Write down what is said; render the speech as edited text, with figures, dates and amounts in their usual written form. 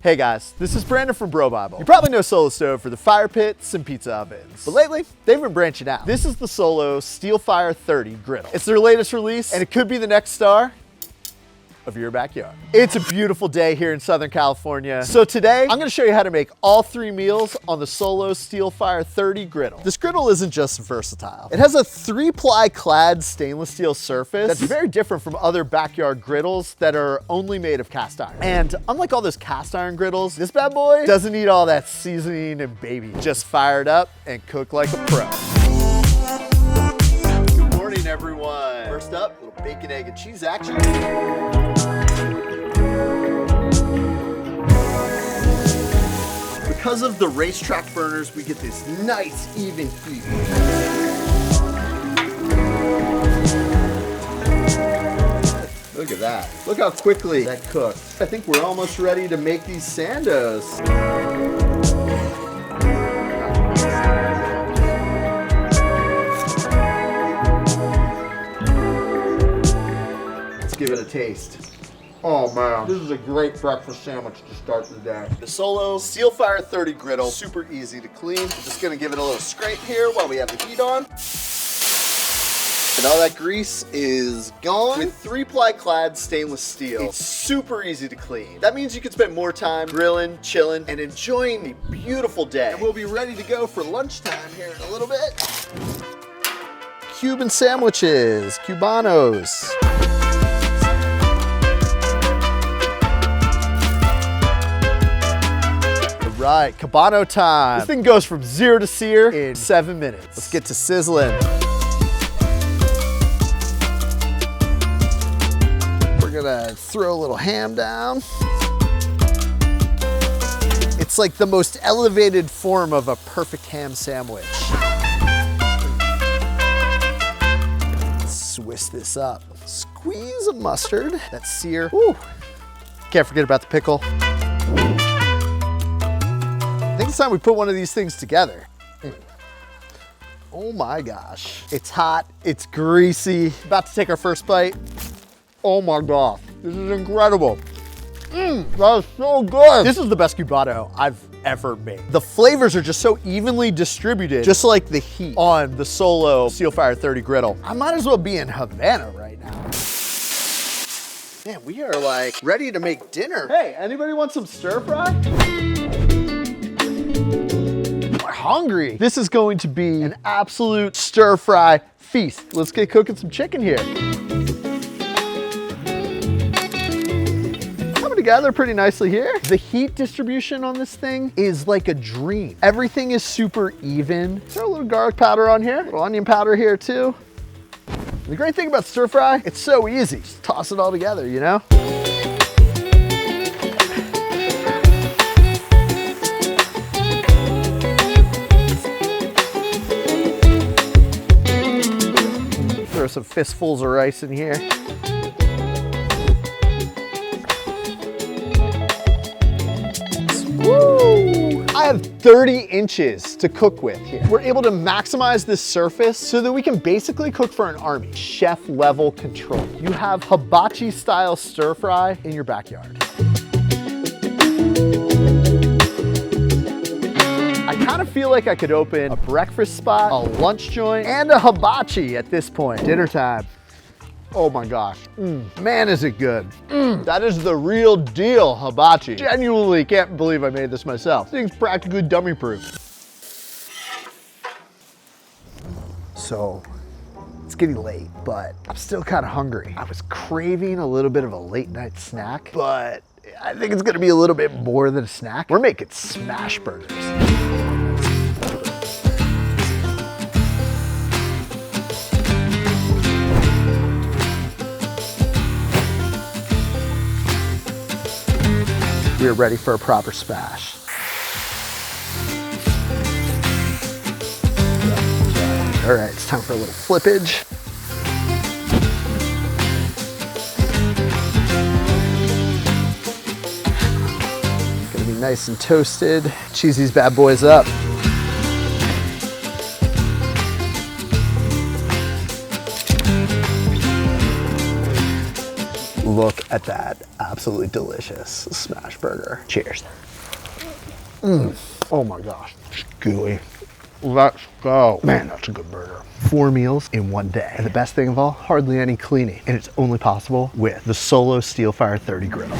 Hey guys, this is Brandon from Bro Bible. You probably know Solo Stove for the fire pits and pizza ovens, but lately they've been branching out. This is the Solo Steelfire 30 griddle. It's their latest release and it could be the next star of your backyard. It's a beautiful day here in Southern California. So today, I'm gonna show you how to make all 3 meals on the Solo Steelfire 30 griddle. This griddle isn't just versatile. It has a 3-ply clad stainless steel surface that's very different from other backyard griddles that are only made of cast iron. And unlike all those cast iron griddles, this bad boy doesn't need all that seasoning and baby. Just fire it up and cook like a pro. Good morning, everyone. First up, a little bacon, egg, and cheese action. Because of the racetrack burners, we get this nice, even heat. Look at that. Look how quickly that cooked. I think we're almost ready to make these sandos. Let's give it a taste. Oh man, this is a great breakfast sandwich to start the day. The Solo Steelfire 30 griddle, super easy to clean. I'm just gonna give it a little scrape here while we have the heat on. And all that grease is gone. With 3-ply clad stainless steel, it's super easy to clean. That means you can spend more time grilling, chilling, and enjoying the beautiful day. And we'll be ready to go for lunchtime here in a little bit. Cuban sandwiches, Cubanos. Right, Cabano time. This thing goes from 0 to sear in 7 minutes. Let's get to sizzling. We're gonna throw a little ham down. It's like the most elevated form of a perfect ham sandwich. Swiss this up. Squeeze of mustard. That sear. Woo. Can't forget about the pickle. I think it's time we put one of these things together. Oh my gosh. It's hot, it's greasy. About to take our first bite. Oh my gosh, this is incredible. That is so good. This is the best cubano I've ever made. The flavors are just so evenly distributed, just like the heat on the Solo Steelfire 30 griddle. I might as well be in Havana right now. Man, we are like ready to make dinner. Hey, anybody want some stir fry? Hungry. This is going to be an absolute stir fry feast. Let's get cooking some chicken here. Coming together pretty nicely here. The heat distribution on this thing is like a dream. Everything is super even. Throw a little garlic powder on here, a little onion powder here too. The great thing about stir fry, it's so easy. Just toss it all together, you know? Throw some fistfuls of rice in here. Woo! I have 30 inches to cook with here. We're able to maximize this surface so that we can basically cook for an army. Chef level control. You have hibachi style stir fry in your backyard. I kind of feel like I could open a breakfast spot, a lunch joint, and a hibachi at this point. Dinner time. Oh my gosh. Man, is it good. That is the real deal hibachi. Genuinely can't believe I made this myself. This thing's practically dummy proof. So, it's getting late, but I'm still kind of hungry. I was craving a little bit of a late night snack, but I think it's gonna be a little bit more than a snack. We're making smash burgers. We're ready for a proper smash. All right, it's time for a little flippage. Gonna be nice and toasted. Cheese these bad boys up. look at that absolutely delicious smash burger. Cheers. Oh my gosh, it's gooey. Let's go. Man, that's a good burger. 4 meals in one day. And the best thing of all, hardly any cleaning. And it's only possible with the Solo Steelfire 30 griddle.